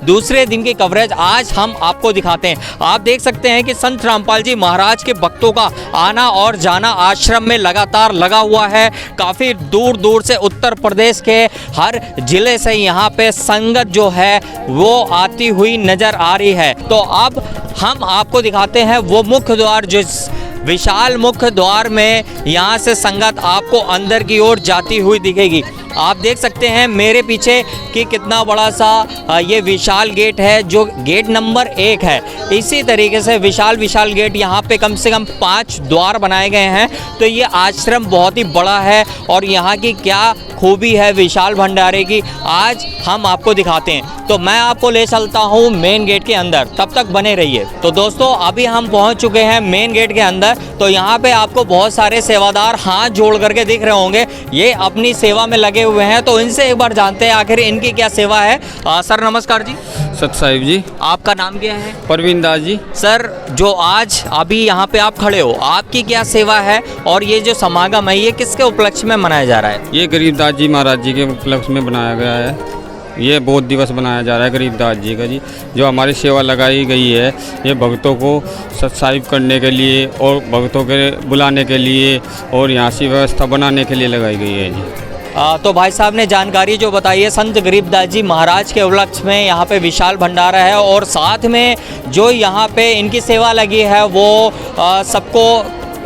दूसरे दिन की कवरेज आज हम आपको दिखाते हैं। आप देख सकते हैं कि संत रामपाल जी महाराज के भक्तों का आना और जाना आश्रम में लगातार लगा हुआ है। काफ़ी दूर दूर से उत्तर प्रदेश के हर जिले से यहाँ पे संगत जो है वो आती हुई नज़र आ रही है। तो अब हम आपको दिखाते हैं वो मुख्य द्वार, जो विशाल मुख्य द्वार में यहाँ से संगत आपको अंदर की ओर जाती हुई दिखेगी। आप देख सकते हैं मेरे पीछे कि कितना बड़ा सा ये विशाल गेट है, जो गेट नंबर 1 है। इसी तरीके से विशाल गेट यहाँ पे कम से कम 5 द्वार बनाए गए हैं। तो ये आश्रम बहुत ही बड़ा है और यहाँ की क्या खूबी है विशाल भंडारे की, आज हम आपको दिखाते हैं। तो मैं आपको ले चलता हूँ मेन गेट के अंदर, तब तक बने रहिए। तो दोस्तों अभी हम पहुँच चुके हैं मेन गेट के अंदर। तो यहाँ पे आपको बहुत सारे सेवादार हाथ जोड़ करके दिख रहे होंगे, ये अपनी सेवा में लगे हुए हैं। तो इनसे एक बार जानते हैं आखिर इनकी क्या सेवा है। सर नमस्कार जी। सत साहिब जी। आपका नाम क्या है? परवीन दास जी। सर जो आज अभी यहाँ पे आप खड़े हो, आपकी क्या सेवा है और ये जो समागम है ये किसके उपलक्ष्य में मनाया जा रहा है? ये गरीबदास जी महाराज जी के उपलक्ष्य में बनाया गया है। ये बोध दिवस मनाया जा रहा है गरीबदास जी का जी, जो हमारी सेवा लगाई गई है। ये भक्तों को सत्साहिब करने के लिए और भक्तों के बुलाने के लिए और यहाँ से व्यवस्था बनाने के लिए लगाई गई है जी। तो भाई साहब ने जानकारी जो बताई है, संत गरीबदास जी महाराज के उपलक्ष्य में यहाँ पे विशाल भंडारा है और साथ में जो यहाँ पे इनकी सेवा लगी है वो सबको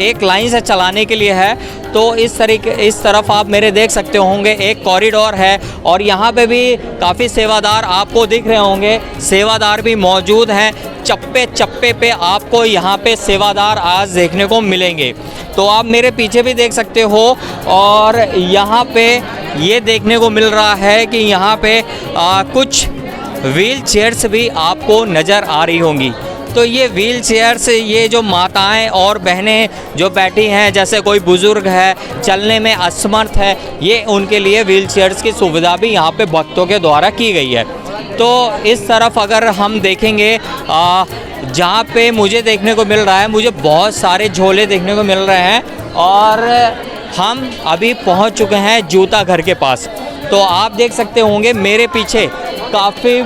एक लाइन से चलाने के लिए है। तो इस तरफ आप मेरे देख सकते होंगे एक कॉरिडोर है और यहाँ पे भी काफ़ी सेवादार आपको दिख रहे होंगे। सेवादार भी मौजूद हैं, चप्पे चप्पे पे आपको यहाँ पे सेवादार आज देखने को मिलेंगे। तो आप मेरे पीछे भी देख सकते हो और यहाँ पे ये देखने को मिल रहा है कि यहाँ पे कुछ व्हील चेयर्स भी आपको नज़र आ रही होंगी। तो ये व्हील चेयर्स, ये जो माताएं और बहनें जो बैठी हैं, जैसे कोई बुज़ुर्ग है, चलने में असमर्थ है, ये उनके लिए व्हील चेयर्स की सुविधा भी यहाँ पे भक्तों के द्वारा की गई है। तो इस तरफ अगर हम देखेंगे, जहाँ पे मुझे देखने को मिल रहा है, मुझे बहुत सारे झोले देखने को मिल रहे हैं और हम अभी पहुँच चुके हैं जूता घर के पास। तो आप देख सकते होंगे मेरे पीछे काफ़ी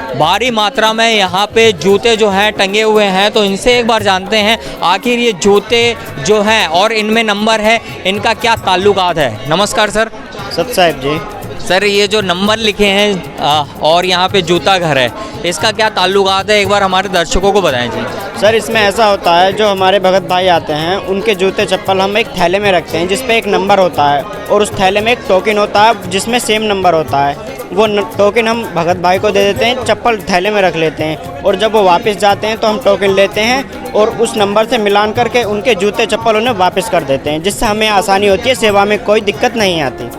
भारी मात्रा में यहाँ पे जूते जो हैं टंगे हुए हैं। तो इनसे एक बार जानते हैं आखिर ये जूते जो हैं और इनमें नंबर है, इनका क्या ताल्लुकात है। नमस्कार सर। सत साहिब जी। सर ये जो नंबर लिखे हैं और यहाँ पे जूता घर है, इसका क्या ताल्लुकात है, एक बार हमारे दर्शकों को बताएं जी। सर इसमें ऐसा होता है, जो हमारे भगत भाई आते हैं उनके जूते चप्पल हम एक थैले में रखते हैं जिस पे एक नंबर होता है और उस थैले में एक टोकन होता है जिसमें सेम नंबर होता है। वो टोकन हम भगत भाई को दे देते हैं, चप्पल थैले में रख लेते हैं और जब वो वापस जाते हैं तो हम टोकन लेते हैं और उस नंबर से मिलान करके उनके जूते चप्पल उन्हें वापस कर देते हैं, जिससे हमें आसानी होती है, सेवा में कोई दिक्कत नहीं आती।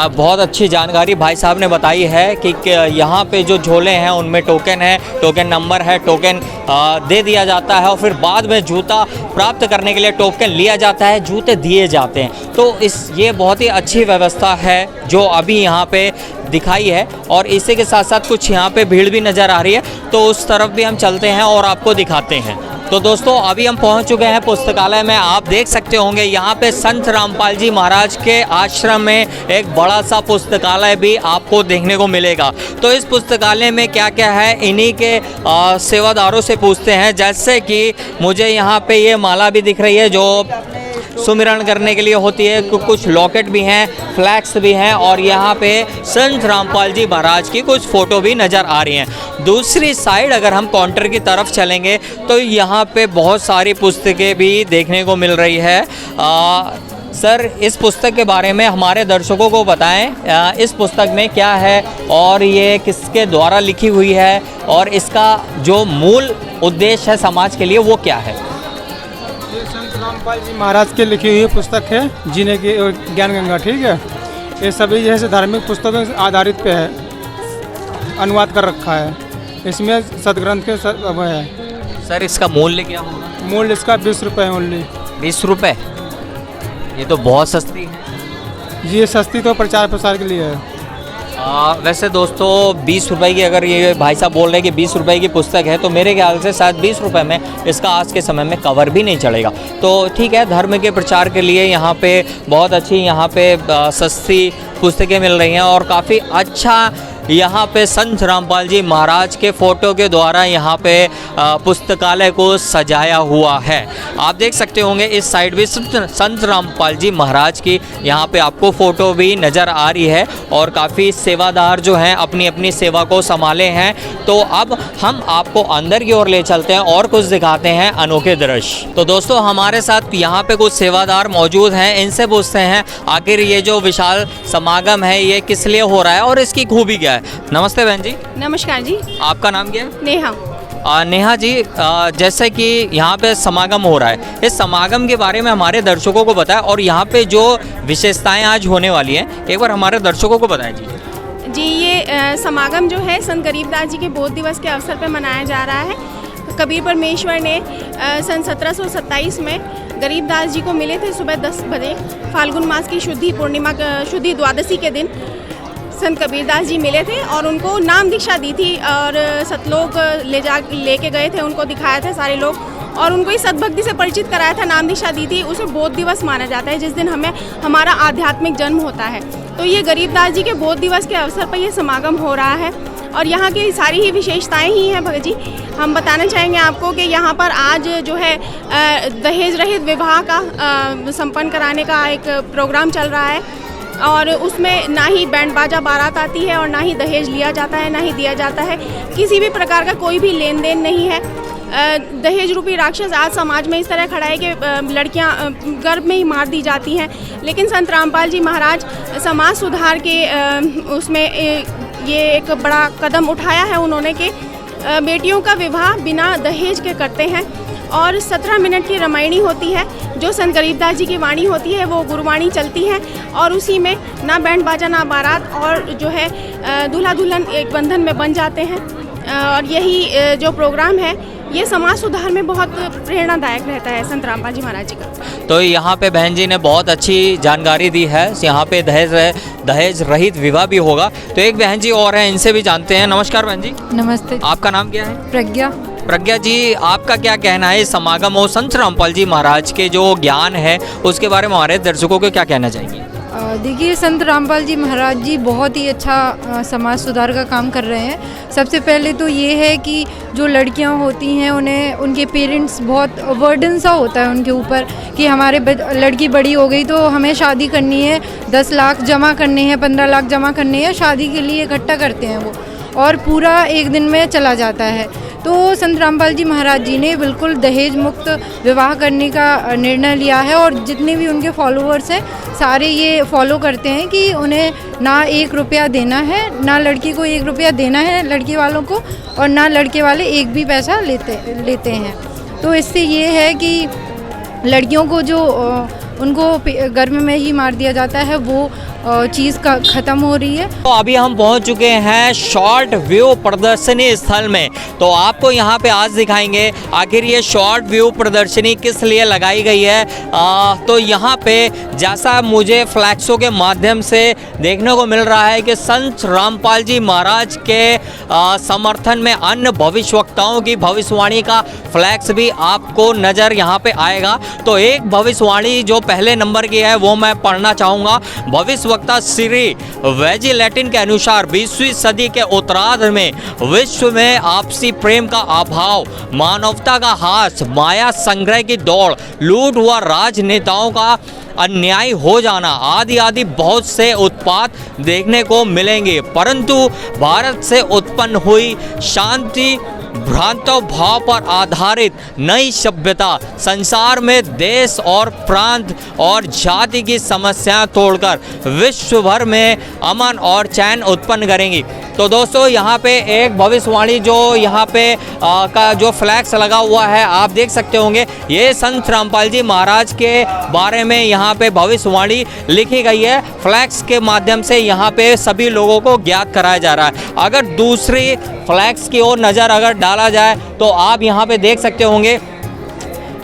बहुत अच्छी जानकारी भाई साहब ने बताई है कि यहाँ पे जो झोले हैं उनमें टोकन है, टोकन नंबर है, टोकन दे दिया जाता है और फिर बाद में जूता प्राप्त करने के लिए टोकन लिया जाता है, जूते दिए जाते हैं। तो ये बहुत ही अच्छी व्यवस्था है जो अभी यहाँ पे दिखाई है और इसी के साथ साथ कुछ यहाँ पे भीड़ भी नज़र आ रही है। तो उस तरफ भी हम चलते हैं और आपको दिखाते हैं। तो दोस्तों अभी हम पहुंच चुके हैं पुस्तकालय में। आप देख सकते होंगे यहाँ पे संत रामपाल जी महाराज के आश्रम में एक बड़ा सा पुस्तकालय भी आपको देखने को मिलेगा। तो इस पुस्तकालय में क्या क्या है इन्हीं के सेवादारों से पूछते हैं। जैसे कि मुझे यहाँ पे ये माला भी दिख रही है जो सुमिरन करने के लिए होती है, कुछ लॉकेट भी हैं, फ्लैग्स भी हैं और यहाँ पे संत रामपाल जी महाराज की कुछ फ़ोटो भी नज़र आ रही हैं। दूसरी साइड अगर हम काउंटर की तरफ चलेंगे तो यहाँ पे बहुत सारी पुस्तकें भी देखने को मिल रही है। सर इस पुस्तक के बारे में हमारे दर्शकों को बताएं, इस पुस्तक में क्या है और ये किसके द्वारा लिखी हुई है और इसका जो मूल उद्देश्य है समाज के लिए वो क्या है। संत रामपाल जी महाराज की लिखी हुई पुस्तक है, जीने की ज्ञान गंगा। ठीक है, ये सभी जैसे धार्मिक पुस्तकों से आधारित पे है, अनुवाद कर रखा है। इसमें सदग्रंथ के वो है। सर इसका मूल्य क्या होगा? मूल्य इसका 20 रुपये ओनली। 20 रुपये? ये तो बहुत सस्ती है। जी, ये सस्ती तो प्रचार प्रसार के लिए है। वैसे दोस्तों 20 रुपए की, अगर ये भाई साहब बोल रहे हैं कि 20 रुपए की पुस्तक है तो मेरे ख्याल से शायद 20 रुपए में इसका आज के समय में कवर भी नहीं चलेगा। तो ठीक है, धर्म के प्रचार के लिए यहाँ पे बहुत अच्छी यहाँ पे सस्ती पुस्तकें मिल रही हैं और काफ़ी अच्छा यहाँ पे संत रामपाल जी महाराज के फ़ोटो के द्वारा यहाँ पे पुस्तकालय को सजाया हुआ है। आप देख सकते होंगे इस साइड भी संत रामपाल जी महाराज की यहाँ पे आपको फ़ोटो भी नज़र आ रही है और काफ़ी सेवादार जो हैं अपनी अपनी सेवा को संभाले हैं। तो अब हम आपको अंदर की ओर ले चलते हैं और कुछ दिखाते हैं अनोखे दृश्य। तो दोस्तों हमारे साथ यहाँ पे कुछ सेवादार मौजूद हैं, इनसे पूछते हैं आखिर ये जो विशाल समागम है ये किस लिए हो रहा है और इसकी खूबी क्या है। नमस्ते बहन जी। नमस्कार जी। आपका नाम क्या है? नेहा। नेहा जी, जैसे कि यहाँ पे समागम हो रहा है, इस समागम के बारे में हमारे दर्शकों को बताएं और यहाँ पे जो विशेषताएं आज होने वाली हैं एक बार हमारे दर्शकों को बताएं जी। जी, ये समागम जो है संत गरीबदास जी के बोध दिवस के अवसर पर मनाया जा रहा है। कबीर परमेश्वर ने सन 1727 में गरीबदास जी को मिले थे सुबह 10 बजे फाल्गुन मास की शुद्धि पूर्णिमा शुद्धि द्वादशी के दिन संत कबीरदास जी मिले थे और उनको नाम दीक्षा दी थी और सतलोक लेके गए थे, उनको दिखाया था सारे लोग और उनको इस सद्भक्ति से परिचित कराया था, नाम दीक्षा दी थी। उसे बोध दिवस माना जाता है जिस दिन हमारा आध्यात्मिक जन्म होता है। तो ये गरीबदास जी के बोध दिवस के अवसर पर ये समागम हो रहा है और यहाँ की सारी ही विशेषताएं ही हैं भगत जी। हम बताना चाहेंगे आपको कि यहाँ पर आज जो है दहेज रहित विवाह का संपन्न कराने का एक प्रोग्राम चल रहा है और उसमें ना ही बैंड बाजा बारात आती है और ना ही दहेज लिया जाता है, ना ही दिया जाता है। किसी भी प्रकार का कोई भी लेन देन नहीं है। दहेज रूपी राक्षस आज समाज में इस तरह खड़ा है कि लड़कियां गर्भ में ही मार दी जाती हैं, लेकिन संत रामपाल जी महाराज समाज सुधार के उसमें ये एक बड़ा कदम उठाया है उन्होंने कि बेटियों का विवाह बिना दहेज के करते हैं और 17 मिनट की रामायणी होती है जो संत गरीबदास जी की वाणी होती है, वो गुरुवाणी चलती है और उसी में ना बैंड बाजा ना बारात और जो है दूल्हा दुल्हन एक बंधन में बन जाते हैं और यही जो प्रोग्राम है ये समाज सुधार में बहुत प्रेरणादायक रहता है संत रामपाल जी महाराज जी का। तो यहाँ पे बहन जी ने बहुत अच्छी जानकारी दी है। यहाँ पे दहेज रहित विवाह भी होगा। तो एक बहन जी और हैं, इनसे भी जानते हैं। नमस्कार बहन जी। नमस्ते। आपका नाम क्या है? प्रज्ञा। प्रज्ञा जी, आपका क्या कहना है समागम और संत रामपाल जी महाराज के जो ज्ञान है उसके बारे में हमारे दर्शकों को क्या कहना चाहिए? देखिए, संत रामपाल जी महाराज जी बहुत ही अच्छा समाज सुधार का काम कर रहे हैं। सबसे पहले तो ये है कि जो लड़कियां होती हैं उन्हें उनके पेरेंट्स बहुत बर्डन सा होता है उनके ऊपर कि हमारे लड़की बड़ी हो गई तो हमें शादी करनी है, 10 लाख जमा करने हैं, 15 लाख जमा करने हैं, शादी के लिए इकट्ठा करते हैं वो और पूरा एक दिन में चला जाता है। तो संत रामपाल जी महाराज जी ने बिल्कुल दहेज मुक्त विवाह करने का निर्णय लिया है और जितने भी उनके फॉलोअर्स हैं सारे ये फॉलो करते हैं कि उन्हें ना 1 रुपया देना है, ना लड़की को 1 रुपया देना है लड़की वालों को और ना लड़के वाले एक भी पैसा लेते हैं। तो इससे ये है कि लड़कियों को जो उनको गर्भ में ही मार दिया जाता है वो चीज़ का ख़त्म हो रही है। तो अभी हम पहुंच चुके हैं शॉर्ट व्यू प्रदर्शनी स्थल में। तो आपको यहाँ पे आज दिखाएंगे आखिर ये शॉर्ट व्यू प्रदर्शनी किस लिए लगाई गई है। तो यहाँ पे जैसा मुझे फ्लैक्सों के माध्यम से देखने को मिल रहा है कि संत रामपाल जी महाराज के समर्थन में अन्य भविष्यवक्ताओं की भविष्यवाणी का फ्लैक्स भी आपको नज़र यहाँ पे आएगा। तो एक भविष्यवाणी जो पहले नंबर की है वो मैं पढ़ना चाहूँगा। भविष्यवक्ता श्री वेजी लैटिन के अनुसार 20वीं सदी के उत्तरार्ध में विश्व में आपसी प्रेम का अभाव, मानवता का हास, माया संग्रह की दौड़, लूट व राजनेताओं का अन्याय हो जाना आदि आदि बहुत से उत्पात देखने को मिलेंगे, परंतु भारत से उत्पन्न हुई शांति भ्रांत भाव पर आधारित नई सभ्यता संसार में देश और प्रांत और जाति की समस्याएं तोड़कर विश्व भर में अमन और चैन उत्पन्न करेंगी। तो दोस्तों यहाँ पे एक भविष्यवाणी जो यहाँ पे का जो फ्लैक्स लगा हुआ है आप देख सकते होंगे, ये संत रामपाल जी महाराज के बारे में यहाँ पे भविष्यवाणी लिखी गई है। फ्लैक्स के माध्यम से यहाँ पे सभी लोगों को ज्ञात कराया जा रहा है। अगर दूसरी फ्लैक्स की ओर नज़र अगर डाला जाए तो आप यहाँ पे देख सकते होंगे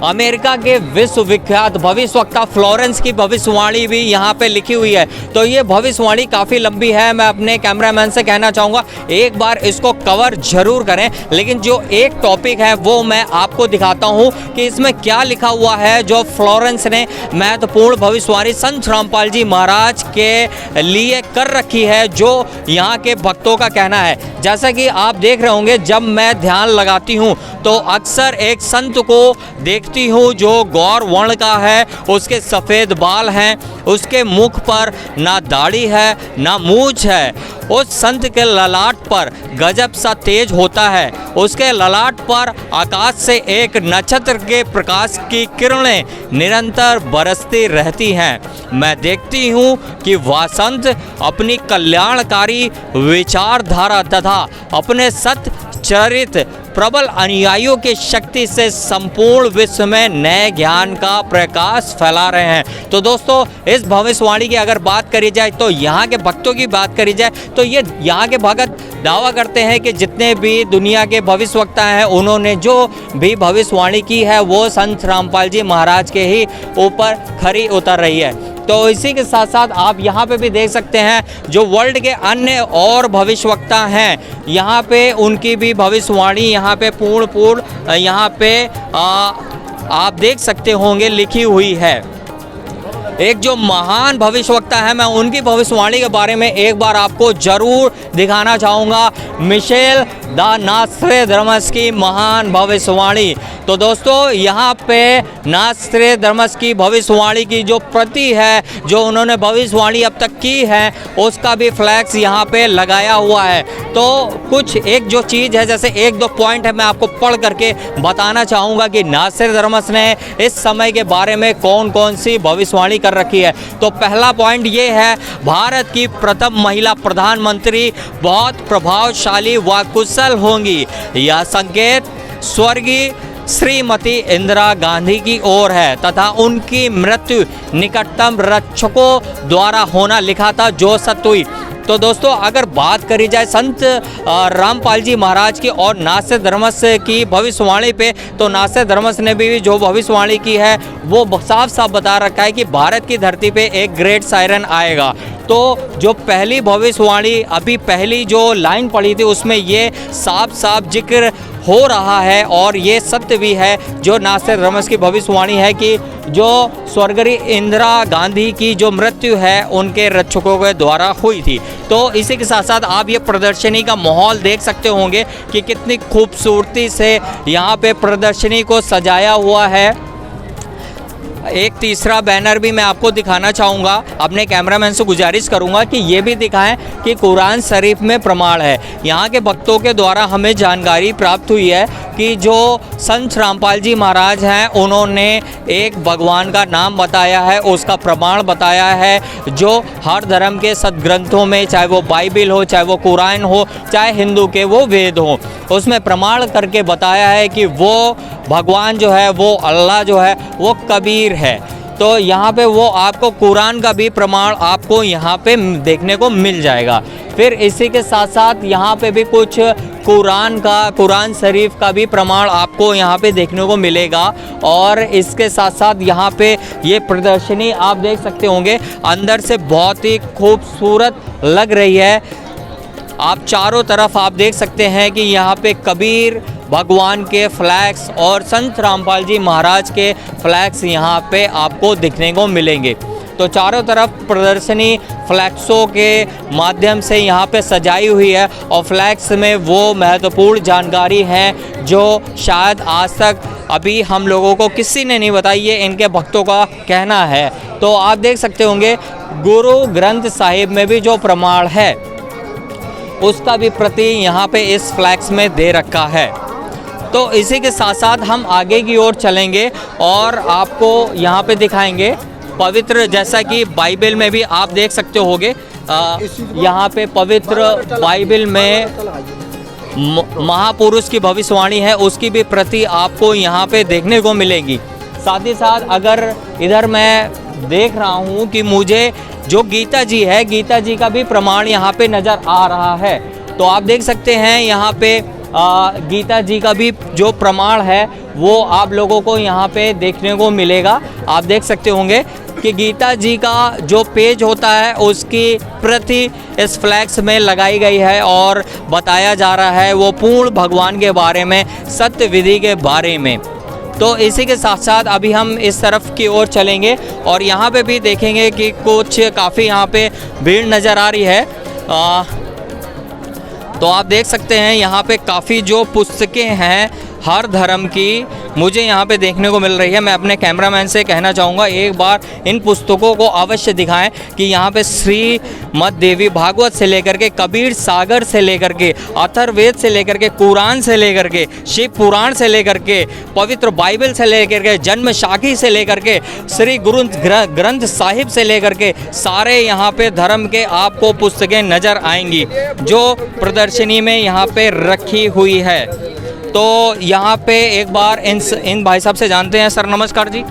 अमेरिका के विश्वविख्यात भविष्यवक्ता फ्लोरेंस की भविष्यवाणी भी यहाँ पे लिखी हुई है। तो ये भविष्यवाणी काफ़ी लंबी है, मैं अपने कैमरामैन से कहना चाहूँगा एक बार इसको कवर जरूर करें, लेकिन जो एक टॉपिक है वो मैं आपको दिखाता हूँ कि इसमें क्या लिखा हुआ है जो फ्लोरेंस ने महत्वपूर्ण भविष्यवाणी संत रामपाल जी महाराज के लिए कर रखी है, जो यहाँ के भक्तों का कहना है। जैसा कि आप देख रहे होंगे, जब मैं ध्यान लगाती हूँ तो अक्सर एक संत को देखती हूँ जो गौर वर्ण का है, उसके सफ़ेद बाल हैं, उसके मुख पर ना दाढ़ी है ना मूंछ है। उस संत के ललाट पर गजब सा तेज होता है, उसके ललाट पर आकाश से एक नक्षत्र के प्रकाश की किरणें निरंतर बरसती रहती हैं। मैं देखती हूँ कि वह संत अपनी कल्याणकारी विचारधारा तथा अपने सत्य चरित प्रबल अनुयायियों की शक्ति से संपूर्ण विश्व में नए ज्ञान का प्रकाश फैला रहे हैं। तो दोस्तों, इस भविष्यवाणी की अगर बात करी जाए, तो यहाँ के भक्तों की बात करी जाए, तो ये यहाँ के भगत दावा करते हैं कि जितने भी दुनिया के भविष्यवक्ता हैं, उन्होंने जो भी भविष्यवाणी की है वो संत रामपाल जी महाराज के ही ऊपर खरी उतर रही है। तो इसी के साथ साथ आप यहाँ पे भी देख सकते हैं जो वर्ल्ड के अन्य और भविष्यवक्ता हैं, यहाँ पे उनकी भी भविष्यवाणी यहाँ पे पूर्ण यहाँ पे आप देख सकते होंगे लिखी हुई है। एक जो महान भविष्यवक्ता है, मैं उनकी भविष्यवाणी के बारे में एक बार आपको जरूर दिखाना चाहूँगा, मिशेल द नॉस्ट्रेडमस की महान भविष्यवाणी। तो दोस्तों, यहाँ पे नॉस्ट्रेडमस की भविष्यवाणी की जो प्रति है, जो उन्होंने भविष्यवाणी अब तक की है, उसका भी फ्लैक्स यहाँ पे लगाया हुआ है। तो कुछ एक जो चीज़ है, जैसे एक दो पॉइंट है, मैं आपको पढ़ करके बताना चाहूँगा कि नॉस्ट्रेडमस ने इस समय के बारे में कौन कौन सी भविष्यवाणी कर रखी है। तो पहला पॉइंट ये है, भारत की प्रथम महिला प्रधानमंत्री बहुत प्रभावशाली व कुशल होंगी। यह संकेत स्वर्गीय श्रीमती इंदिरा गांधी की ओर है तथा उनकी मृत्यु निकटतम रक्षकों द्वारा होना लिखा था, जो सत्य हुई। तो दोस्तों, अगर बात करी जाए संत रामपाल जी महाराज की और नॉस्ट्रेडमस की भविष्यवाणी पे, तो नॉस्ट्रेडमस ने भी जो भविष्यवाणी की है वो साफ साफ बता रखा है कि भारत की धरती पे एक ग्रेट सायरन आएगा। तो जो पहली भविष्यवाणी, अभी पहली जो लाइन पढ़ी थी, उसमें ये साफ साफ जिक्र हो रहा है और ये सत्य भी है जो नॉस्ट्रेडमस की भविष्यवाणी है कि जो स्वर्गीय इंदिरा गांधी की जो मृत्यु है उनके रक्षकों के द्वारा हुई थी। तो इसी के साथ साथ आप ये प्रदर्शनी का माहौल देख सकते होंगे कि कितनी खूबसूरती से यहाँ पे प्रदर्शनी को सजाया हुआ है। एक तीसरा बैनर भी मैं आपको दिखाना चाहूँगा, अपने कैमरामैन से गुजारिश करूँगा कि ये भी दिखाएं कि कुरान शरीफ में प्रमाण है। यहाँ के भक्तों के द्वारा हमें जानकारी प्राप्त हुई है कि जो संत रामपाल जी महाराज हैं, उन्होंने एक भगवान का नाम बताया है, उसका प्रमाण बताया है, जो हर धर्म के सदग्रंथों में, चाहे वो बाइबिल हो, चाहे वो कुरान हो, चाहे हिंदू के वो वेद हो, उसमें प्रमाण करके बताया है कि वो भगवान जो है, वो अल्लाह जो है, वो कबीर है। तो यहाँ पे वो आपको कुरान का भी प्रमाण आपको यहाँ पे देखने को मिल जाएगा। फिर इसी के साथ साथ यहाँ पे भी कुछ कुरान शरीफ का भी प्रमाण आपको यहाँ पे देखने को मिलेगा। और इसके साथ साथ यहाँ पे ये प्रदर्शनी आप देख सकते होंगे, अंदर से बहुत ही खूबसूरत लग रही है। आप चारों तरफ आप देख सकते हैं कि यहाँ पे कबीर भगवान के फ्लैग्स और संत रामपाल जी महाराज के फ्लैग्स यहाँ पे आपको दिखने को मिलेंगे। तो चारों तरफ प्रदर्शनी फ्लैक्सों के माध्यम से यहाँ पे सजाई हुई है और फ्लैक्स में वो महत्वपूर्ण जानकारी है जो शायद आज तक अभी हम लोगों को किसी ने नहीं बताई, ये इनके भक्तों का कहना है। तो आप देख सकते होंगे गुरु ग्रंथ साहिब में भी जो प्रमाण है उसका भी प्रति यहाँ पे इस फ्लैक्स में दे रखा है। तो इसी के साथ साथ हम आगे की ओर चलेंगे और आपको यहाँ पे दिखाएंगे पवित्र, जैसा कि बाइबल में भी आप देख सकते होंगे, यहाँ पे पवित्र बाइबल में महापुरुष की भविष्यवाणी है, उसकी भी प्रति आपको यहाँ पे देखने को मिलेगी। साथ ही साथ अगर इधर मैं देख रहा हूँ कि मुझे जो गीता जी है, गीता जी का भी प्रमाण यहाँ पे नज़र आ रहा है। तो आप देख सकते हैं यहाँ पे गीता जी का भी जो प्रमाण है वो आप लोगों को यहाँ पे देखने को मिलेगा। आप देख सकते होंगे कि गीता जी का जो पेज होता है उसकी प्रति इस फ्लैक्स में लगाई गई है और बताया जा रहा है वो पूर्ण भगवान के बारे में, सत्य विधि के बारे में। तो इसी के साथ साथ अभी हम इस तरफ की ओर चलेंगे और यहाँ पे भी देखेंगे कि कुछ काफ़ी यहाँ पे भीड़ नज़र आ रही है। तो आप देख सकते हैं यहाँ पे काफ़ी जो पुस्तकें हैं हर धर्म की मुझे यहाँ पे देखने को मिल रही है। मैं अपने कैमरामैन से कहना चाहूँगा एक बार इन पुस्तकों को अवश्य दिखाएं कि यहाँ पे श्रीमद् देवी भागवत से लेकर के कबीर सागर से लेकर के अथर्ववेद से लेकर के कुरान से लेकर के शिव पुराण से लेकर के पवित्र बाइबल से लेकर के जन्म साखी से लेकर के श्री गुरु ग्रंथ साहिब से लेकर के सारे यहाँ पे धर्म के आपको पुस्तकें नज़र आएंगी जो प्रदर्शनी में यहाँ पे रखी हुई है। तो यहाँ पे एक बार इन भाई साहब से जानते हैं। सर नमस्कार जी।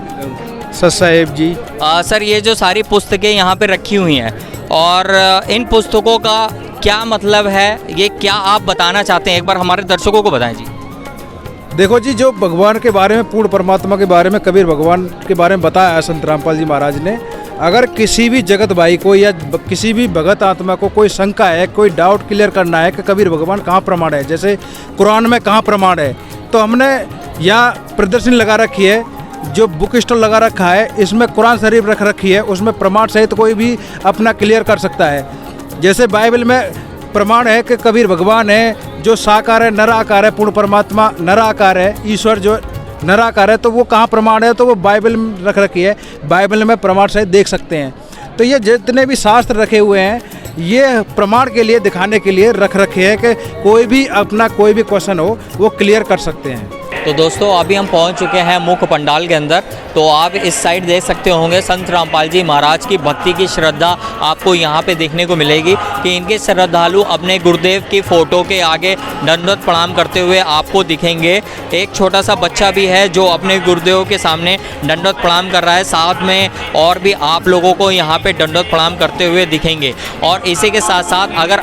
सर साहेब जी। सर ये जो सारी पुस्तकें यहाँ पे रखी हुई हैं और इन पुस्तकों का क्या मतलब है, ये क्या आप बताना चाहते हैं, एक बार हमारे दर्शकों को बताएं जी। देखो जी, जो भगवान के बारे में, पूर्ण परमात्मा के बारे में, कबीर भगवान के बारे में बताया है संत रामपाल जी महाराज ने। अगर किसी भी जगत भाई को या किसी भी भगत आत्मा को कोई शंका है, कोई डाउट क्लियर करना है कि कबीर भगवान कहाँ प्रमाण है, जैसे कुरान में कहाँ प्रमाण है, तो हमने यहाँ प्रदर्शनी लगा रखी है, जो बुक स्टॉल लगा रखा है, इसमें कुरान शरीफ रख रखी है, उसमें प्रमाण सहित कोई भी अपना क्लियर कर सकता है। जैसे बाइबल में प्रमाण है कि कबीर भगवान है जो साकार है, निराकार है, पूर्ण परमात्मा निराकार है, ईश्वर जो निराकार है, तो वो कहाँ प्रमाण है, तो वो बाइबल में रख रखी है, बाइबल में प्रमाण सहित देख सकते हैं। तो ये जितने भी शास्त्र रखे हुए हैं ये प्रमाण के लिए, दिखाने के लिए रख रखे हैं कि कोई भी अपना कोई भी क्वेश्चन हो वो क्लियर कर सकते हैं। तो दोस्तों अभी हम पहुंच चुके हैं मुख्य पंडाल के अंदर। तो आप इस साइड देख सकते होंगे संत रामपाल जी महाराज की भक्ति की श्रद्धा आपको यहाँ पे देखने को मिलेगी कि इनके श्रद्धालु अपने गुरुदेव की फ़ोटो के आगे दंडवत प्रणाम करते हुए आपको दिखेंगे। एक छोटा सा बच्चा भी है जो अपने गुरुदेव के सामने दंडवत प्रणाम कर रहा है, साथ में और भी आप लोगों को यहाँ पे दंडवत प्रणाम करते हुए दिखेंगे। और इसी के साथ साथ अगर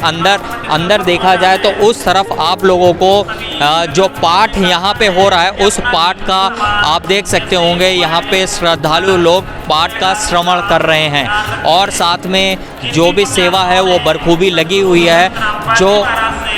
अंदर देखा जाए तो उस तरफ आप लोगों को जो पाठ यहाँ पे हो रहा है उस पाठ का आप देख सकते होंगे, यहाँ पे श्रद्धालु लोग पाठ का श्रवण कर रहे हैं और साथ में जो भी सेवा है वो बखूबी लगी हुई है। जो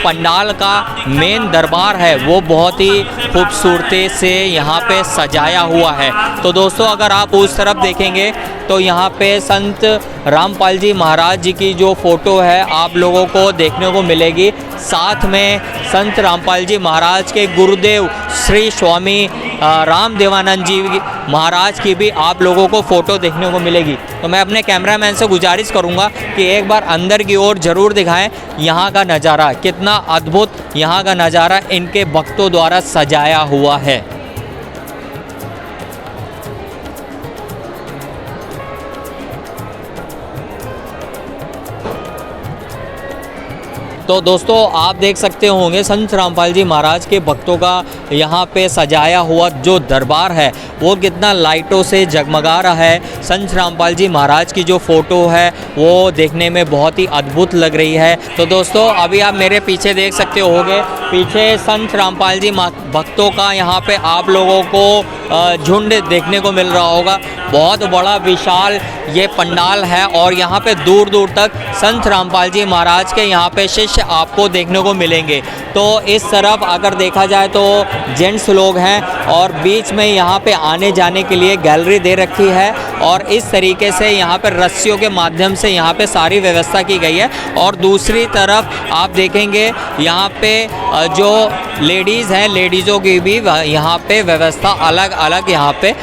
पंडाल का मेन दरबार है वो बहुत ही खूबसूरती से यहाँ पे सजाया हुआ है। तो दोस्तों अगर आप उस तरफ देखेंगे तो यहाँ पे संत रामपाल जी महाराज जी की जो फ़ोटो है आप लोगों को देखने को मिलेगी। साथ में संत रामपाल जी महाराज के गुरुदेव श्री स्वामी रामदेवानंद जी महाराज की भी आप लोगों को फ़ोटो देखने को मिलेगी। तो मैं अपने कैमरामैन से गुजारिश करूंगा कि एक बार अंदर की ओर ज़रूर दिखाएं यहाँ का नज़ारा, कितना अद्भुत यहाँ का नज़ारा इनके भक्तों द्वारा सजाया हुआ है। तो दोस्तों आप देख सकते होंगे संत रामपाल जी महाराज के भक्तों का यहाँ पे सजाया हुआ जो दरबार है वो कितना लाइटों से जगमगा रहा है। संत रामपाल जी महाराज की जो फ़ोटो है वो देखने में बहुत ही अद्भुत लग रही है। तो दोस्तों अभी आप मेरे पीछे देख सकते होंगे, पीछे संत रामपाल जी भक्तों का यहाँ पे आप लोगों को झुंड देखने को मिल रहा होगा। बहुत बड़ा विशाल ये पंडाल है और यहाँ पे दूर दूर तक संत रामपाल जी महाराज के यहाँ पे शिष्य आपको देखने को मिलेंगे। तो इस तरफ अगर देखा जाए तो जेंट्स लोग हैं और बीच में यहाँ पे आने जाने के लिए गैलरी दे रखी है और इस तरीके से यहाँ पे रस्सियों के माध्यम से यहाँ पे सारी व्यवस्था की गई है। और दूसरी तरफ आप देखेंगे यहाँ पे जो लेडीज़ हैं, लेडीज़ों की भी यहाँ पे व्यवस्था अलग अलग यहाँ पे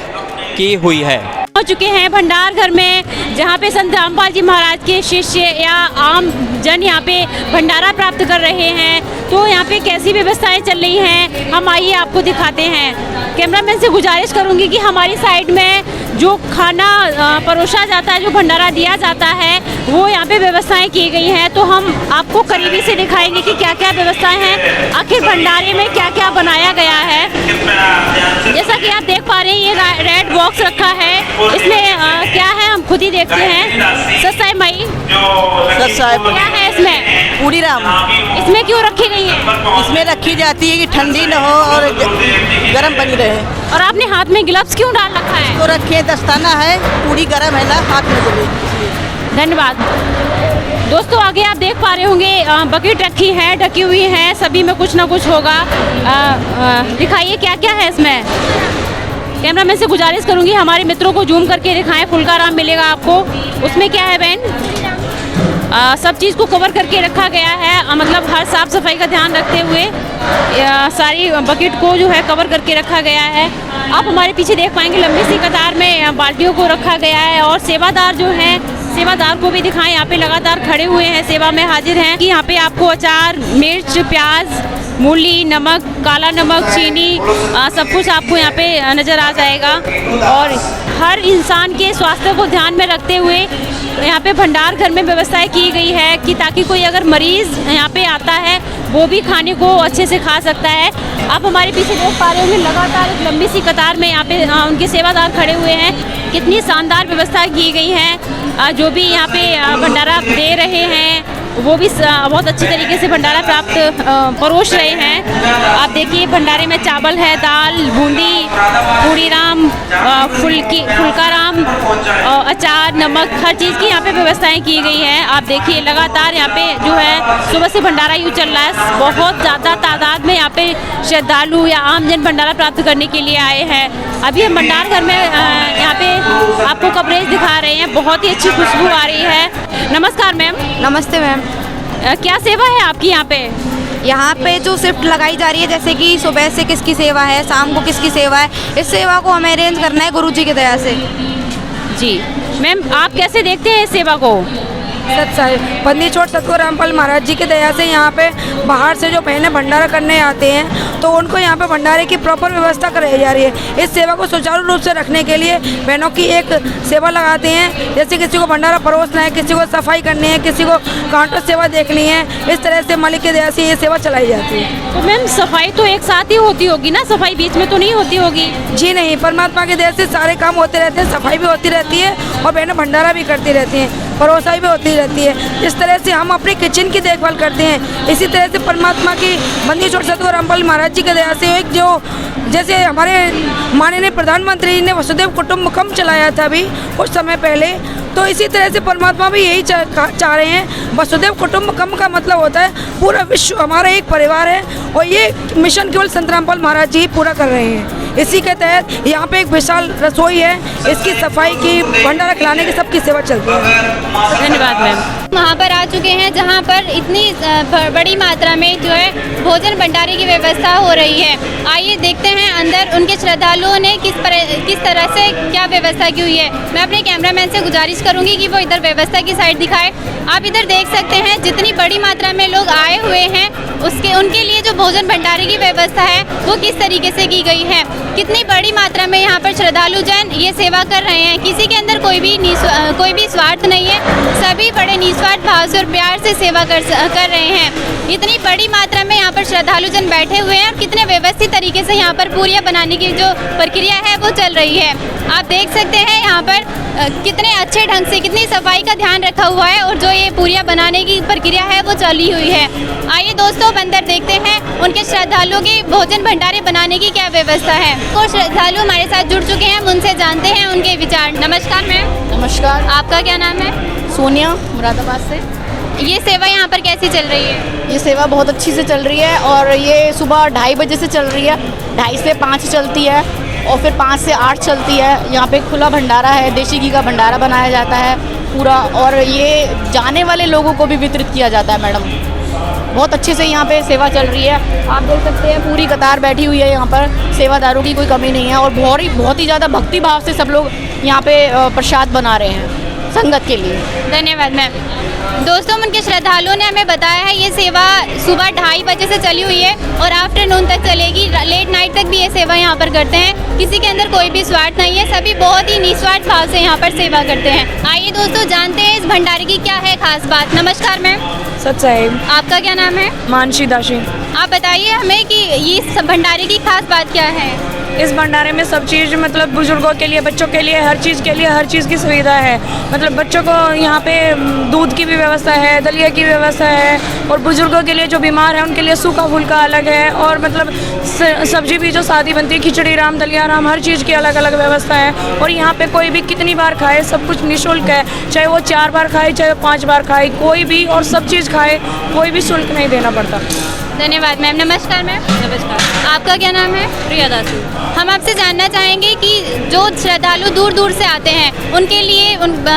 की हुई है। हो चुके हैं भंडार घर में जहाँ पे संत रामपाल जी महाराज के शिष्य या आम जन यहाँ पे भंडारा प्राप्त कर रहे हैं। तो यहाँ पे कैसी व्यवस्थाएं चल रही हैं हम आइए आपको दिखाते हैं। कैमरामैन से गुजारिश करूँगी कि हमारी साइड में जो खाना परोसा जाता है, जो भंडारा दिया जाता है, वो यहाँ पे व्यवस्थाएं की गई हैं। तो हम आपको करीबी से दिखाएंगे कि क्या क्या व्यवस्थाएं हैं, आखिर भंडारे में क्या क्या बनाया गया है। जैसा कि आप देख पा रहे हैं ये रेड बॉक्स रखा है, इसमें क्या है हम खुद ही देखते हैं। ससाई मई ससाई क्या है इसमें? पूरी राम। इसमें क्यों रखी गई है? इसमें रखी जाती है कि ठंडी न हो और गर्म बनी रहे। और आपने हाथ में ग्लव्स क्यों डाल रखा है? तो रखे दस्ताना है, पूरी गर्म है ना, हाथ में डले। धन्यवाद। दोस्तों आगे आप देख पा रहे होंगे बकेट रखी है, ढकी हुई है, सभी में कुछ ना कुछ होगा। दिखाइए क्या क्या है इसमें। कैमरामैन से गुजारिश करूंगी हमारे मित्रों को जूम करके दिखाएं। फुल्का राम मिलेगा आपको। उसमें क्या है बहन? सब चीज़ को कवर करके रखा गया है, मतलब हर साफ सफाई का ध्यान रखते हुए सारी बकेट को जो है कवर करके रखा गया है। आप हमारे पीछे देख पाएंगे लंबी सी कतार में बाल्टियों को रखा गया है और सेवादार जो हैं, सेवादार को भी दिखाएं, यहाँ पे लगातार खड़े हुए हैं, सेवा में हाजिर हैं। कि यहाँ पे आपको अचार, मिर्च, प्याज, मूली, नमक, काला नमक, चीनी, सब कुछ आपको यहाँ पे नज़र आ जाएगा। और हर इंसान के स्वास्थ्य को ध्यान में रखते हुए यहाँ पे भंडार घर में व्यवस्थाएं की गई है कि ताकि कोई अगर मरीज़ यहाँ पे आता है वो भी खाने को अच्छे से खा सकता है। आप हमारे पीछे देख पा रहे होंगे लगातार एक लंबी सी कतार में यहाँ पे उनके सेवादार खड़े हुए हैं। कितनी शानदार व्यवस्था की गई है। जो भी यहाँ पे भंडारा दे रहे हैं वो भी बहुत अच्छे तरीके से भंडारा प्राप्त परोस रहे हैं। आप देखिए भंडारे में चावल है, दाल, बूंदी, पूरी राम, फुल्का राम, अचार, नमक, हर चीज़ की यहाँ पे व्यवस्थाएं की गई हैं। आप देखिए लगातार यहाँ पे जो है सुबह से भंडारा यूँ चल रहा है। बहुत ज़्यादा तादाद में यहाँ पे श्रद्धालु या आमजन भंडारा प्राप्त करने के लिए आए हैं। अभी हम भंडार घर में यहाँ पे आपको कवरेज दिखा रहे हैं। बहुत ही अच्छी खुशबू आ रही है। नमस्कार मैम। नमस्ते मैम। क्या सेवा है आपकी यहाँ पे? यहाँ पे जो शिफ्ट लगाई जा रही है, जैसे कि सुबह से किसकी सेवा है, शाम को किसकी सेवा है, इस सेवा को हमें अरेंज करना है गुरुजी की दया से। जी मैम, आप कैसे देखते हैं इस सेवा को? बंदी छोड़ सतगुरु रामपाल महाराज जी की दया से यहाँ पे बाहर से जो बहनें भंडारा करने आते हैं तो उनको यहाँ पे भंडारे की प्रॉपर व्यवस्था कराई जा रही है। इस सेवा को सुचारू रूप से रखने के लिए बहनों की एक सेवा लगाते हैं। जैसे किसी को भंडारा परोसना है, किसी को सफाई करनी है, किसी को काउंटर सेवा देखनी है, इस तरह से मालिक की दया से ये सेवा चलाई जाती है। तो मैम सफाई तो एक साथ ही होती होगी ना, सफाई बीच में तो नहीं होती होगी? जी नहीं, परमात्मा की दया से सारे काम होते रहते हैं, सफाई भी होती रहती है और बहनें भंडारा भी करती रहती हैं, परोसाई भी होती रहती है। इस तरह से हम अपने किचन की देखभाल करते हैं। इसी तरह से परमात्मा की बंदी छोड़ सतगुरु रामपाल महाराज जी की दया से एक जो जैसे हमारे माननीय प्रधानमंत्री ने वसुदेव कुटुंबकम चलाया था अभी कुछ समय पहले, तो इसी तरह से परमात्मा भी यही चाह रहे हैं। वसुदेव कुटुंबकम का मतलब होता है पूरा विश्व हमारा एक परिवार है और ये मिशन केवल संत रामपाल महाराज जी ही पूरा कर रहे हैं। इसी के तहत यहाँ पे एक विशाल रसोई है, इसकी सफाई की, भंडारा खिलाने की, सबकी सेवा चलती है। धन्यवाद मैम। वहाँ पर आ चुके हैं जहाँ पर इतनी बड़ी मात्रा में जो है भोजन भंडारे की व्यवस्था हो रही है। आइए देखते हैं अंदर उनके श्रद्धालुओं ने किस तरह से क्या व्यवस्था की हुई है। मैं अपने कैमरामैन से गुजारिश करूँगी कि वो इधर व्यवस्था की साइड दिखाए। आप इधर देख सकते हैं जितनी बड़ी मात्रा में लोग आए हुए हैं उनके लिए जो भोजन भंडारे की व्यवस्था है वो किस तरीके से की गई है। कितनी बड़ी मात्रा में यहाँ पर श्रद्धालु जन ये सेवा कर रहे हैं। किसी के अंदर कोई भी स्वार्थ नहीं है, सभी बड़े निस्वार्थ भाव से और प्यार से सेवा कर रहे हैं। इतनी बड़ी मात्रा में यहाँ पर श्रद्धालु जन बैठे हुए हैं और कितने व्यवस्थित तरीके से यहाँ पर पूरियाँ बनाने की जो प्रक्रिया है वो चल रही है। आप देख सकते हैं यहाँ पर कितने अच्छे ढंग से कितनी सफाई का ध्यान रखा हुआ है और जो ये पूरियाँ बनाने की प्रक्रिया है वो चली हुई है। आइए दोस्तों अंदर देखते हैं उनके श्रद्धालुओं के भोजन भंडारे बनाने की क्या व्यवस्था है। तो श्रद्धालु हमारे साथ जुड़ चुके हैं, हम उनसे जानते हैं उनके विचार। नमस्कार मैम। नमस्कार। आपका क्या नाम है? सोनिया, मुरादाबाद से। ये सेवा यहाँ पर कैसी चल रही है? ये सेवा बहुत अच्छी से चल रही है और ये सुबह 2:30 बजे से चल रही है, 2:30 से 5 चलती है और फिर 5 से 8 चलती है। यहाँ पे खुला भंडारा है, देसी घी का भंडारा बनाया जाता है पूरा और ये जाने वाले लोगों को भी वितरित किया जाता है। मैडम बहुत अच्छे से यहाँ पे सेवा चल रही है। आप देख सकते हैं पूरी कतार बैठी हुई है, यहाँ पर सेवादारों की कोई कमी नहीं है और बहुत ही ज़्यादा भक्ति भाव से सब लोग यहाँ पे प्रसाद बना रहे हैं संगत के लिए। धन्यवाद मैम। दोस्तों उनके श्रद्धालुओं ने हमें बताया है ये सेवा सुबह 2:30 बजे से चली हुई है और आफ्टरनून तक चलेगी, लेट नाइट तक भी ये सेवा यहाँ पर करते हैं। किसी के अंदर कोई भी स्वार्थ नहीं है, सभी बहुत ही निस्वार्थ भाव से यहाँ पर सेवा करते हैं। आइए दोस्तों जानते हैं इस भंडारे की क्या है खास बात। नमस्कार मैम। सच साहिब। आपका क्या नाम है? मानसी दाशी। आप बताइए हमें कि ये भंडारे की खास बात क्या है। इस भंडारे में सब चीज़ मतलब बुजुर्गों के लिए, बच्चों के लिए, हर चीज़ के लिए हर चीज़ की सुविधा है। मतलब बच्चों को यहाँ पे दूध की भी व्यवस्था है, दलिया की व्यवस्था है, और बुजुर्गों के लिए जो बीमार है उनके लिए सूखा फुल्का अलग है, और मतलब सब्जी भी जो सादी बनती है, खिचड़ी राम, दलिया राम, हर चीज़ की अलग अलग व्यवस्था है। और यहाँ पे कोई भी कितनी बार खाए सब कुछ निःशुल्क है, चाहे वो 4 बार खाए चाहे 5 बार खाए, कोई भी और सब चीज़ खाए, कोई भी शुल्क नहीं देना पड़ता। धन्यवाद मैम। नमस्कार मैम। नमस्कार। आपका क्या नाम है? प्रिया दासी। हम आपसे जानना चाहेंगे कि जो श्रद्धालु दूर दूर से आते हैं उनके लिए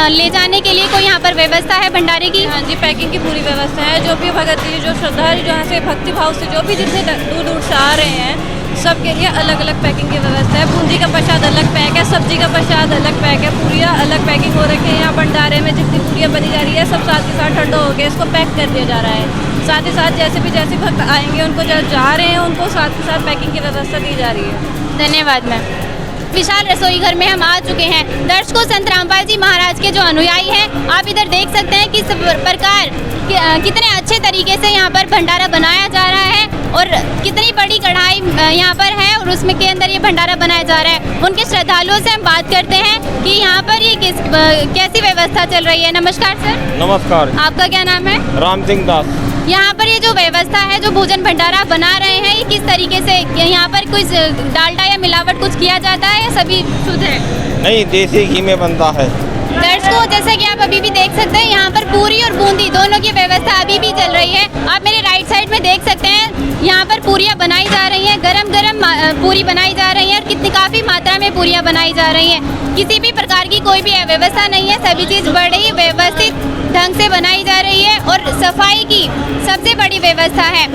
ले जाने के लिए कोई यहाँ पर व्यवस्था है भंडारे की? हाँ जी, पैकिंग की पूरी व्यवस्था है। जो भी भगत जी, जो श्रद्धालु जो यहाँ से भक्ति भाव से जो भी जितने दूर दूर से आ रहे हैं सबके लिए अलग अलग पैकिंग की व्यवस्था है। बूंदी का प्रसाद अलग पैक है, सब्जी का प्रसाद अलग पैक है, पूरियाँ अलग पैकिंग हो रखी है। यहाँ भंडारे में जितनी पूरियाँ बनी जा रही है सब साथ के साथ ठंडा हो गया, इसको पैक कर दिया जा रहा है। साथ ही साथ जैसे भक्त आएंगे उनको जा रहे हैं उनको साथ के साथ पैकिंग की व्यवस्था दी जा रही है। धन्यवाद मैम। विशाल रसोई घर में हम आ चुके हैं। दर्शकों, संत रामपाल जी महाराज के जो अनुयायी हैं, आप इधर देख सकते हैं किस प्रकार कितने अच्छे तरीके से यहाँ पर भंडारा बनाया जा रहा है, और कितनी बड़ी कढ़ाई यहाँ पर है और उसमें के अंदर ये भंडारा बनाया जा रहा है। उनके श्रद्धालुओं से हम बात करते हैं कि यहाँ पर ये कैसी व्यवस्था चल रही है। नमस्कार सर। नमस्कार। आपका क्या नाम है? राम सिंह दास। यहाँ पर ये जो व्यवस्था है, जो भोजन भंडारा बना रहे हैं, ये किस तरीके से, यहाँ पर कुछ डालडा या मिलावट कुछ किया जाता है या सभी शुद्ध है? नहीं, देसी घी में बनता है। दर्शकों, जैसे कि आप अभी भी देख सकते हैं यहाँ पर पूरी और बूंदी दोनों की व्यवस्था अभी भी चल रही है। आप मेरे राइट साइड में देख सकते हैं यहाँ पर पूरियाँ बनाई जा रही हैं, गरम गरम पूरी बनाई जा रही है, और कितनी काफ़ी मात्रा में पूरियाँ बनाई जा रही हैं। किसी भी प्रकार की कोई भी अव्यवस्था नहीं है, सभी चीज़ बड़ी व्यवस्थित ढंग से बनाई जा रही है, और सफाई की सबसे बड़ी व्यवस्था है।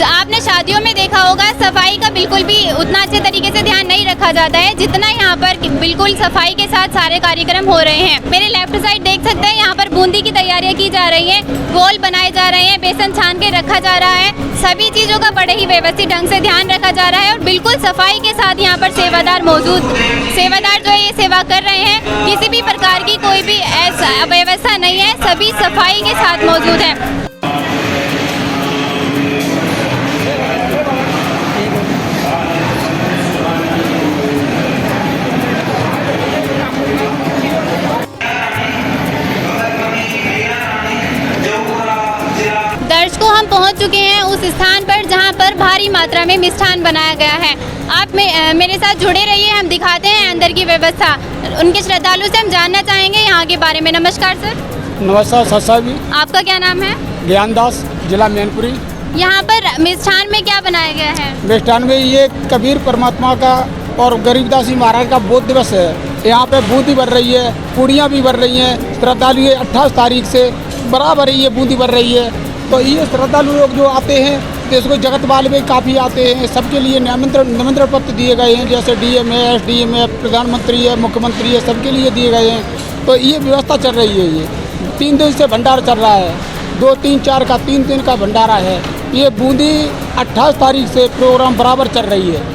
आपने शादियों में देखा होगा, सफाई का बिल्कुल भी उतना अच्छे तरीके से ध्यान नहीं रखा जाता है जितना यहाँ पर बिल्कुल सफाई के साथ सारे कार्यक्रम हो रहे हैं। मेरे लेफ्ट साइड देख सकते हैं यहाँ पर बूंदी की तैयारियाँ की जा रही हैं, गोल बनाए जा रहे हैं, बेसन छान के रखा जा रहा है। सभी चीज़ों का बड़े ही व्यवस्थित ढंग से ध्यान रखा जा रहा है, और बिल्कुल सफाई के साथ यहाँ पर सेवादार जो है ये सेवा कर रहे हैं। किसी भी प्रकार की कोई भी ऐसा व्यवस्था नहीं है, सभी सफाई के साथ मौजूद है। दर्शकों, हम पहुंच चुके हैं उस स्थान पर जहां पर भारी मात्रा में मिष्ठान बनाया गया है। आप मेरे साथ जुड़े रहिए, हम दिखाते हैं अंदर की व्यवस्था। उनके श्रद्धालु से हम जानना चाहेंगे यहाँ के बारे में। नमस्कार सर। नमस्कार सर साहब जी। आपका क्या नाम है? ज्ञानदास, जिला मैनपुरी। यहाँ पर मिष्ठान में क्या बनाया गया है? मिष्ठान में ये कबीर परमात्मा का और गरीबदास जी महाराज का बोध दिवस है। यहाँ पे बूंदी बन रही है, पूड़ियाँ भी बन रही हैं। श्रद्धालु 28 तारीख से बराबर ये बूंदी बन रही है। तो ये श्रद्धालु लोग जो आते हैं तो इसको जगत वाले में काफ़ी आते हैं। सबके लिए निमंत्रण पत्र दिए गए हैं, जैसे डीएम है, एसडीएम है, प्रधानमंत्री है, मुख्यमंत्री है, सबके लिए दिए गए हैं। तो ये व्यवस्था चल रही है। ये 3 दिन से भंडारा चल रहा है, 2, 3, 4 का 3 दिन का भंडारा है। ये बूंदी 28 तारीख से प्रोग्राम बराबर चल रही है।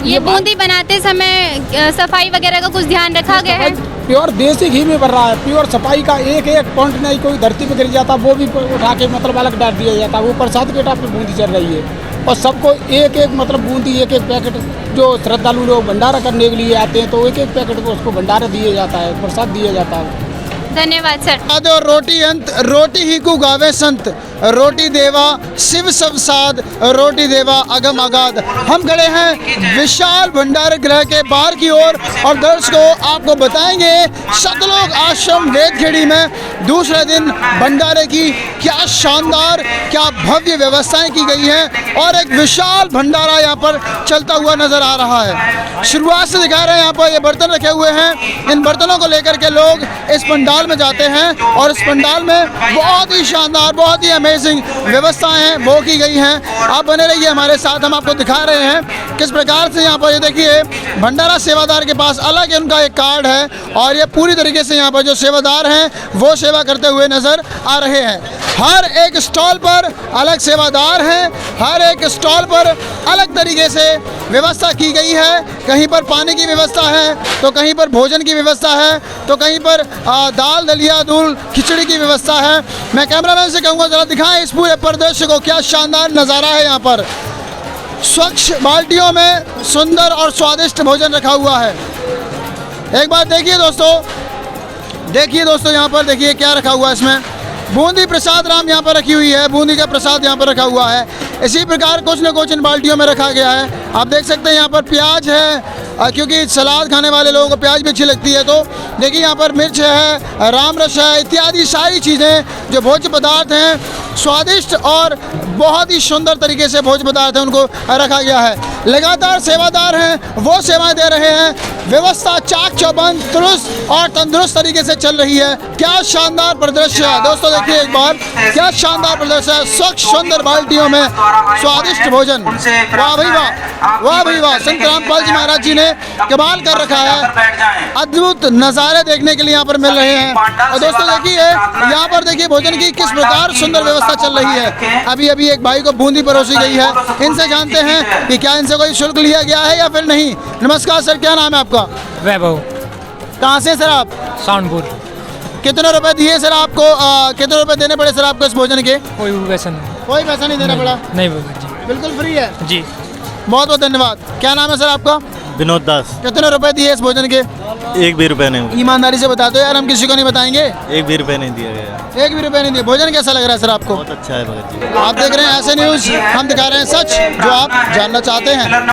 ये बूंदी बनाते समय सफाई वगैरह का कुछ ध्यान रखा गया है? प्योर देसी घी में बन रहा है। प्योर सफाई का एक पॉइंट नहीं, कोई धरती पे गिर जाता वो भी उठा के मतलब अलग डाल दिया जाता। वो प्रसाद के टाइप पे बूंदी चल रही है, और सबको एक मतलब बूंदी एक पैकेट, जो श्रद्धालु लोग भंडारा करने के लिए आते हैं तो एक पैकेट को उसको भंडारा दिया जाता है, प्रसाद दिया जाता है। धन्यवाद सर। रोटी अंत रोटी ही को गावे संत, रोटी देवा शिव सब साध, रोटी देवा अगम अगाध। हम खड़े हैं विशाल भंडार गृह के बाहर की ओर, और दर्शकों आपको बताएंगे सतलोक आश्रम वेदखेड़ी में दूसरे दिन भंडारे की क्या शानदार, क्या भव्य व्यवस्थाएं की गई हैं, और एक विशाल भंडारा यहाँ पर चलता हुआ नजर आ रहा है। शुरुआत से दिखा रहे हैं, यहाँ पर ये बर्तन रखे हुए हैं। इन बर्तनों को लेकर के लोग इस पंडाल में जाते हैं, और इस पंडाल में बहुत ही शानदार, बहुत ही अमेजिंग व्यवस्थाएं हैं वो की गई हैं। आप बने रहिए हमारे साथ, हम आपको दिखा रहे हैं किस प्रकार से यहाँ पर ये देखिए भंडारा सेवादार के पास अलग उनका एक कार्ड है, और ये पूरी तरीके से यहाँ पर जो सेवादार हैं वो सेवा करते हुए नजर आ रहे हैं। हर एक स्टॉल पर अलग सेवादार हैं, हर एक स्टॉल पर अलग तरीके से व्यवस्था की गई है। कहीं पर पानी की व्यवस्था है, तो कहीं पर भोजन की व्यवस्था है, तो कहीं पर दाल दलिया दूध खिचड़ी की व्यवस्था है। मैं कैमरामैन से कहूँगा जरा दिखाएं इस पूरे परिदृश्य को, क्या शानदार नज़ारा है यहाँ पर। स्वच्छ बाल्टियों में सुंदर और स्वादिष्ट भोजन रखा हुआ है। एक बार देखिए दोस्तों यहाँ पर देखिए क्या रखा हुआ है इसमें। बूंदी प्रसाद राम यहाँ पर रखी हुई है, बूंदी का प्रसाद यहाँ पर रखा हुआ है। इसी प्रकार कुछ न कुछ इन बाल्टियों में रखा गया है। आप देख सकते हैं यहाँ पर प्याज है, क्योंकि सलाद खाने वाले लोगों को प्याज भी अच्छी लगती है। तो देखिए यहाँ पर मिर्च है, राम रस है, इत्यादि सारी चीज़ें जो भोज्य पदार्थ हैं, स्वादिष्ट और बहुत ही सुंदर तरीके से भोज्य पदार्थ हैं, उनको रखा गया है। लगातार सेवादार हैं, वो सेवाएं दे रहे हैं। व्यवस्था चाक चौबंद दुरुस्त और तंदुरुस्त तरीके से चल रही है। क्या शानदार परिदृश्य है दोस्तों, देखिए एक बार क्या शानदार परिदृश्य है। स्वच्छ सुंदर बाल्टियों में स्वादिष्ट भोजन, वाह भाई वाह, वाह भाई वाह। संत रामपाल जी महाराज जी ने कमाल कर रखा है। अद्भुत नज़ारे देखने के लिए यहाँ पर मिल रहे हैं। और दोस्तों देखिए यहाँ पर देखिए भोजन की किस प्रकार सुंदर व्यवस्था चल रही है। अभी अभी एक भाई को बूंदी परोसी गई है, इनसे जानते हैं कि क्या इनसे कोई शुल्क लिया गया है या फिर नहीं। नमस्कार सर, क्या नाम है आपका? वैभव। कहाँ से सर आप? साउंडपुर। कितने रुपए दिए सर आपको, कितने रुपए देने पड़े सर आपको इस भोजन के? कोई पैसा नहीं। कोई पैसा नहीं देना पड़ा? नहीं बाबा जी, बिल्कुल फ्री है जी। बहुत बहुत धन्यवाद। क्या नाम है सर आपका? विनोद दास। कितने रुपए दिए इस भोजन के? एक भी रुपए नहीं। ईमानदारी से बता दो यार, हम किसी को नहीं बताएंगे। एक भी रुपए नहीं दिया गया। एक भी रुपए नहीं दिए। भोजन कैसा लग रहा है सर आपको? बहुत अच्छा है भगत जी। आप देख रहे हैं ऐसे न्यूज़, हम दिखा रहे हैं सच जो आप जानना चाहते हैं।